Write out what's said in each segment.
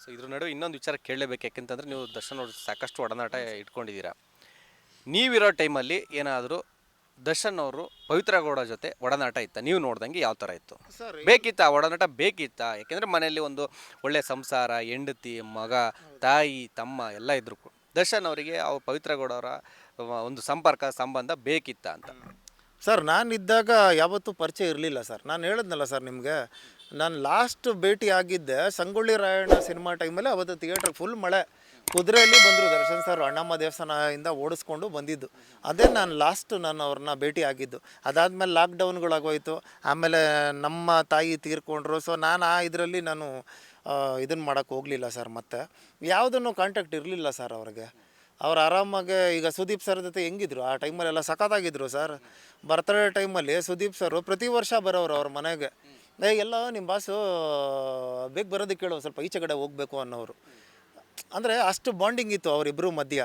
So ಇದ್ರ ನಡುವೆ ಇನ್ನೊಂದು ವಿಚಾರ ಕೇಳಲೇಬೇಕು, ಯಾಕೆಂತಂದರೆ ನೀವು ದರ್ಶನ್ ಅವ್ರ ಸಾಕಷ್ಟು ಒಡನಾಟ ಇಟ್ಕೊಂಡಿದ್ದೀರಾ. ನೀವಿರೋ ಟೈಮಲ್ಲಿ ಏನಾದರೂ ದರ್ಶನ್ ಅವರು ಪವಿತ್ರ ಗೌಡ ಜೊತೆ ಒಡನಾಟ ಇತ್ತ? ನೀವು ನೋಡ್ದಂಗೆ ಯಾವ ಥರ ಇತ್ತು? ಸರ್ ಬೇಕಿತ್ತಾ ಒಡನಾಟ? ಬೇಕಿತ್ತಾ? ಯಾಕೆಂದರೆ ಮನೆಯಲ್ಲಿ ಒಂದು ಒಳ್ಳೆ ಸಂಸಾರ, ಹೆಂಡತಿ, ಮಗ, ತಾಯಿ, ತಮ್ಮ ಎಲ್ಲ ಇದ್ರು. ದರ್ಶನ್ ಅವರಿಗೆ ಅವ್ರ ಪವಿತ್ರ ಗೌಡ ಅವರ ಒಂದು ಸಂಪರ್ಕ ಸಂಬಂಧ ಬೇಕಿತ್ತ ಅಂತ? ಸರ್ ನಾನಿದ್ದಾಗ ಯಾವತ್ತೂ ಪರಿಚಯ ಇರಲಿಲ್ಲ ಸರ್. ನಾನು ಹೇಳಿದ್ನಲ್ಲ ಸರ್ ನಿಮಗೆ, ನಾನು ಲಾಸ್ಟ್ ಭೇಟಿ ಆಗಿದ್ದೆ ಸಂಗೊಳ್ಳಿ ರಾಯಣ್ಣ ಸಿನಿಮಾ ಟೈಮಲ್ಲಿ. ಅವತ್ತು ಥಿಯೇಟ್ರ್ ಫುಲ್ ಮಳೆ, ಕುದುರೆಯಲ್ಲಿ ಬಂದರು ದರ್ಶನ್ ಸರ್. ಅಣ್ಣಮ್ಮ ದೇವಸ್ಥಾನದಿಂದ ಓಡಿಸ್ಕೊಂಡು ಬಂದಿದ್ದು. ಅದೇ ನಾನು ಅವ್ರನ್ನ ಭೇಟಿ ಆಗಿದ್ದು. ಅದಾದಮೇಲೆ ಲಾಕ್ಡೌನ್ಗಳಾಗೋಯ್ತು, ಆಮೇಲೆ ನಮ್ಮ ತಾಯಿ ತೀರ್ಕೊಂಡ್ರು. ಸೊ ನಾನು ಇದರಲ್ಲಿ ಇದನ್ನು ಮಾಡೋಕ್ಕೆ ಹೋಗಲಿಲ್ಲ ಸರ್. ಮತ್ತು ಯಾವುದನ್ನು ಕಾಂಟ್ಯಾಕ್ಟ್ ಇರಲಿಲ್ಲ ಸರ್ ಅವ್ರಿಗೆ. ಅವ್ರು ಆರಾಮಾಗೆ ಈಗ ಸುದೀಪ್ ಸರ್ ಜೊತೆ ಹೆಂಗಿದ್ರು ಆ ಟೈಮಲ್ಲೆಲ್ಲ ಸಖತ್ತಾಗಿದ್ರು ಸರ್. ಬರ್ತ್ಡೇ ಟೈಮಲ್ಲಿ ಸುದೀಪ್ ಸರು ಪ್ರತಿ ವರ್ಷ ಬರೋರು ಅವ್ರ ಮನೆಗೆ. ಎಲ್ಲ ನಿಮ್ಮ ಬಾಸು ಬೇಗ ಬರೋದಕ್ಕೆ ಕೇಳೋ, ಸ್ವಲ್ಪ ಈಚೆ ಕಡೆ ಹೋಗಬೇಕು ಅನ್ನೋರು. ಅಂದರೆ ಅಷ್ಟು ಬಾಂಡಿಂಗ್ ಇತ್ತು ಅವರಿಬ್ಬರು ಮಧ್ಯ.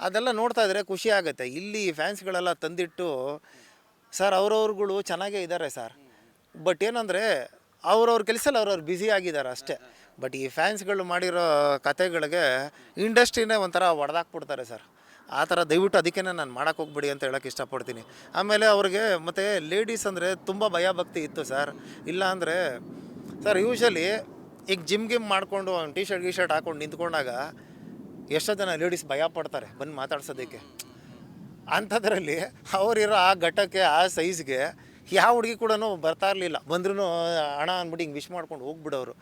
ಅದೆಲ್ಲ ನೋಡ್ತಾ ಇದ್ರೆ ಖುಷಿ ಆಗುತ್ತೆ. ಇಲ್ಲಿ ಫ್ಯಾನ್ಸ್ಗಳೆಲ್ಲ ತಂದಿಟ್ಟು ಸರ್ ಅವ್ರವ್ರುಗಳು ಚೆನ್ನಾಗೇ ಇದ್ದಾರೆ ಸರ್. ಬಟ್ ಏನಂದರೆ ಅವ್ರವ್ರ ಕೆಲಸದಲ್ಲಿ ಅವ್ರವ್ರು ಬ್ಯುಸಿ ಆಗಿದ್ದಾರೆ ಅಷ್ಟೇ. ಬಟ್ ಈ ಫ್ಯಾನ್ಸ್ಗಳು ಮಾಡಿರೋ ಕತೆಗಳಿಗೆ ಇಂಡಸ್ಟ್ರಿನೇ ಒಂಥರ ಹೊಡೆದಾಕ್ಬಿಡ್ತಾರೆ ಸರ್. ಆ ಥರ ದಯವಿಟ್ಟು ಅದಕ್ಕೇ ನಾನು ಮಾಡೋಕ್ಕೆ ಹೋಗ್ಬಿಡಿ ಅಂತ ಹೇಳೋಕ್ಕೆ ಇಷ್ಟಪಡ್ತೀನಿ. ಆಮೇಲೆ ಅವ್ರಿಗೆ ಮತ್ತು ಲೇಡೀಸ್ ಅಂದರೆ ತುಂಬ ಭಯಭಕ್ತಿ ಇತ್ತು ಸರ್. ಇಲ್ಲ ಅಂದರೆ ಸರ್ ಯೂಶಲಿ ಈಗ ಜಿಮ್ ಮಾಡಿಕೊಂಡು ಟಿ ಶರ್ಟ್ ಹಾಕ್ಕೊಂಡು ನಿಂತ್ಕೊಂಡಾಗ ಎಷ್ಟೋ ಜನ ಲೇಡೀಸ್ ಭಯ ಪಡ್ತಾರೆ ಬಂದು ಮಾತಾಡ್ಸೋದಕ್ಕೆ. ಅಂಥದ್ರಲ್ಲಿ ಅವರಿರೋ ಆ ಘಟ್ಟಕ್ಕೆ, ಆ ಸೈಜ್ಗೆ ಯಾವ ಹುಡುಗಿ ಕೂಡ ಬರ್ತಾ ಇರಲಿಲ್ಲ. ಬಂದ್ರೂ ಹಣ ಅಂದ್ಬಿಟ್ಟು ಹಿಂಗೆ ವಿಶ್ ಮಾಡ್ಕೊಂಡು ಹೋಗ್ಬಿಡೋರು.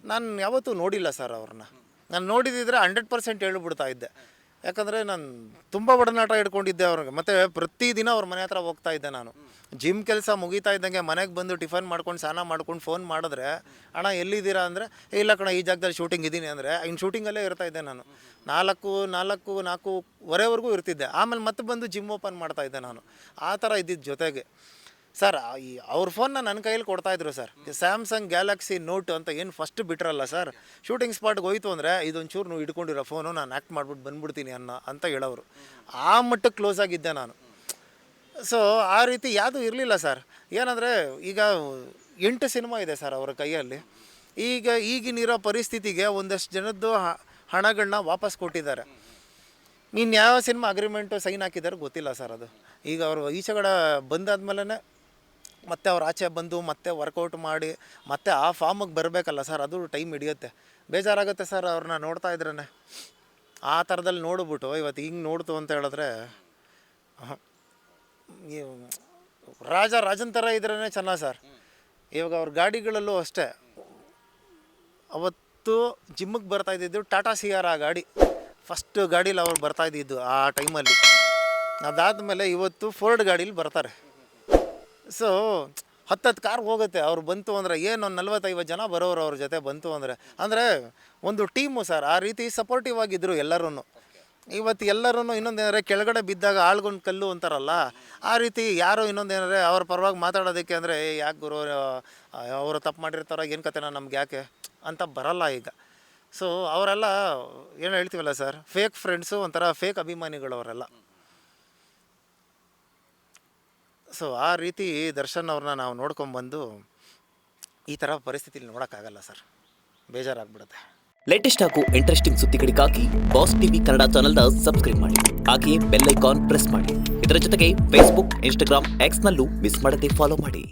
ನಾನು ಯಾವತ್ತೂ ನೋಡಿಲ್ಲ ಸರ್ ಅವ್ರನ್ನ. ನಾನು ನೋಡಿದ್ದಿದ್ರೆ 100% ಹೇಳ್ಬಿಡ್ತಾ ಇದ್ದೆ. ಯಾಕಂದರೆ ನಾನು ತುಂಬ ಒಡನಾಟ ಇಟ್ಕೊಂಡಿದ್ದೆ ಅವ್ರಿಗೆ. ಮತ್ತು ಪ್ರತಿದಿನ ಅವ್ರ ಮನೆ ಹತ್ರ ಹೋಗ್ತಾ ಇದ್ದೆ ನಾನು. ಜಿಮ್ ಕೆಲಸ ಮುಗೀತಾ ಇದ್ದಂಗೆ ಮನೆಗೆ ಬಂದು ಟಿಫನ್ ಮಾಡ್ಕೊಂಡು ಸ್ನಾನ ಮಾಡ್ಕೊಂಡು ಫೋನ್ ಮಾಡಿದ್ರೆ, ಅಣ್ಣ ಎಲ್ಲಿದ್ದೀರಾ ಅಂದರೆ, ಇಲ್ಲ ಕಣ ಈ ಜಾಗದಲ್ಲಿ ಶೂಟಿಂಗ್ ಇದ್ದೀನಿ ಅಂದರೆ ಇನ್ನು ಶೂಟಿಂಗಲ್ಲೇ ಇರ್ತಾಯಿದ್ದೆ ನಾನು. 4:30ವರೆವರೆಗೂ ಇರ್ತಿದ್ದೆ. ಆಮೇಲೆ ಮತ್ತೆ ಬಂದು ಜಿಮ್ ಓಪನ್ ಮಾಡ್ತಾಯಿದ್ದೆ ನಾನು. ಆ ಥರ ಇದ್ದಿದ್ದು ಜೊತೆಗೆ ಸರ್. ಅವ್ರ ಫೋನ್ನ ನನ್ನ ಕೈಯಲ್ಲಿ ಕೊಡ್ತಾಯಿದ್ರು ಸರ್. ಸ್ಯಾಮ್ಸಂಗ್ ಗ್ಯಾಲಕ್ಸಿ ನೋಟ್ ಅಂತ ಏನು ಫಸ್ಟ್ ಬಿಟ್ರಲ್ಲ ಸರ್, ಶೂಟಿಂಗ್ ಸ್ಪಾಟ್ಗೆ ಹೋಯ್ತು ಅಂದರೆ ಇದೊಂಚೂರು ನೀವು ಇಟ್ಕೊಂಡಿರೋ ಫೋನು, ನಾನು ಆ್ಯಕ್ಟ್ ಮಾಡ್ಬಿಟ್ಟು ಬಂದ್ಬಿಡ್ತೀನಿ ಅಂತ ಹೇಳೋರು. ಆ ಮಟ್ಟಕ್ಕೆ ಕ್ಲೋಸ್ ಆಗಿದ್ದೆ ನಾನು. ಸೊ ಆ ರೀತಿ ಯಾವುದೂ ಇರಲಿಲ್ಲ ಸರ್. ಏನಂದರೆ ಈಗ 8 ಸಿನಿಮಾ ಇದೆ ಸರ್ ಅವರ ಕೈಯಲ್ಲಿ. ಈಗಿನಿರೋ ಪರಿಸ್ಥಿತಿಗೆ ಒಂದಷ್ಟು ಜನದ್ದು ಹಣಗಳನ್ನ ವಾಪಸ್ ಕೊಟ್ಟಿದ್ದಾರೆ. ಇನ್ನು ಯಾವ ಸಿನಿಮಾ ಅಗ್ರಿಮೆಂಟು ಸೈನ್ ಹಾಕಿದ್ದಾರೆ ಗೊತ್ತಿಲ್ಲ ಸರ್. ಅದು ಈಗ ಅವರು ಈಚೆಗಡೆ ಬಂದಾದ್ಮೇಲೆ ಮತ್ತೆ ಅವ್ರು ಆಚೆ ಬಂದು ಮತ್ತೆ ವರ್ಕೌಟ್ ಮಾಡಿ ಮತ್ತೆ ಆ ಫಾರ್ಮಿಗೆ ಬರಬೇಕಲ್ಲ ಸರ್. ಅದು ಟೈಮ್ ಹಿಡಿಯುತ್ತೆ, ಬೇಜಾರಾಗುತ್ತೆ ಸರ್ ಅವ್ರನ್ನ ನೋಡ್ತಾ ಇದ್ರೇ. ಆ ಥರದಲ್ಲಿ ನೋಡಿಬಿಟ್ಟು ಇವತ್ತು ಹಿಂಗೆ ನೋಡ್ತು ಅಂತ ಹೇಳಿದ್ರೆ, ರಾಜನ್ ಥರ ಇದ್ರೇ ಚೆನ್ನಾಗಿ ಸರ್. ಇವಾಗ ಅವ್ರ ಗಾಡಿಗಳಲ್ಲೂ ಅಷ್ಟೇ. ಅವತ್ತು ಜಿಮ್ಮಿಗೆ ಬರ್ತಾಯಿದ್ದು ಟಾಟಾ ಸಿಯಾರ ಗಾಡಿ, ಫಸ್ಟ್ ಗಾಡೀಲಿ ಅವ್ರು ಬರ್ತಾಯಿದ್ದು ಆ ಟೈಮಲ್ಲಿ. ಅದಾದಮೇಲೆ ಇವತ್ತು ಫೋರ್ಡ್ ಗಾಡೀಲಿ ಬರ್ತಾರೆ. ಸೊ 10 ಕಾರ್ ಹೋಗುತ್ತೆ ಅವ್ರು ಬಂತು ಅಂದರೆ. ಏನು 40-50 ಜನ ಬರೋರು ಅವ್ರ ಜೊತೆ ಬಂತು ಅಂದರೆ ಒಂದು ಟೀಮು ಸರ್. ಆ ರೀತಿ ಸಪೋರ್ಟಿವ್ ಆಗಿದ್ದರು ಎಲ್ಲರೂ. ಇವತ್ತು ಎಲ್ಲರೂ ಇನ್ನೊಂದೇನಾದ್ರೆ ಕೆಳಗಡೆ ಬಿದ್ದಾಗ ಆಳ್ಗೊಂಡು ಕಲ್ಲು ಅಂತಾರಲ್ಲ, ಆ ರೀತಿ ಯಾರೋ ಇನ್ನೊಂದೇನಾದ್ರೆ ಅವ್ರ ಪರವಾಗಿ ಮಾತಾಡೋದಕ್ಕೆ ಅಂದರೆ ಯಾಕೆ ಗುರು ಅವರು ತಪ್ಪು ಮಾಡಿರ್ತಾರೋ ಏನು ಕತೆನ ನಮ್ಗೆ ಯಾಕೆ ಅಂತ ಬರಲ್ಲ ಈಗ. ಸೊ ಅವರೆಲ್ಲ ಏನು ಹೇಳ್ತೀವಲ್ಲ ಸರ್, ಫೇಕ್ ಫ್ರೆಂಡ್ಸು, ಒಂಥರ ಫೇಕ್ ಅಭಿಮಾನಿಗಳು ಅವರೆಲ್ಲ. ಸೊ ಆ ರೀತಿ ದರ್ಶನ್ ಅವ್ರನ್ನ ನಾವು ನೋಡ್ಕೊಂಬಂದು ಈ ಥರ ಪರಿಸ್ಥಿತಿಲಿ ನೋಡೋಕ್ಕಾಗಲ್ಲ ಸರ್, ಬೇಜಾರಾಗ್ಬಿಡುತ್ತೆ. ಲೇಟೆಸ್ಟ್ ಹಾಗೂ ಇಂಟ್ರೆಸ್ಟಿಂಗ್ ಸುದ್ದಿಗಳಿಗಾಗಿ ಬಾಸ್ ಟಿವಿ ಕನ್ನಡ ಚಾನೆಲ್ನ ಸಬ್ಸ್ಕ್ರೈಬ್ ಮಾಡಿ. ಹಾಗೆಯೇ ಬೆಲ್ ಐಕಾನ್ ಪ್ರೆಸ್ ಮಾಡಿ. ಇದರ ಜೊತೆಗೆ ಫೇಸ್ಬುಕ್, ಇನ್ಸ್ಟಾಗ್ರಾಮ್, ಎಕ್ಸ್ನಲ್ಲೂ ಮಿಸ್ ಮಾಡದೆ ಫಾಲೋ ಮಾಡಿ.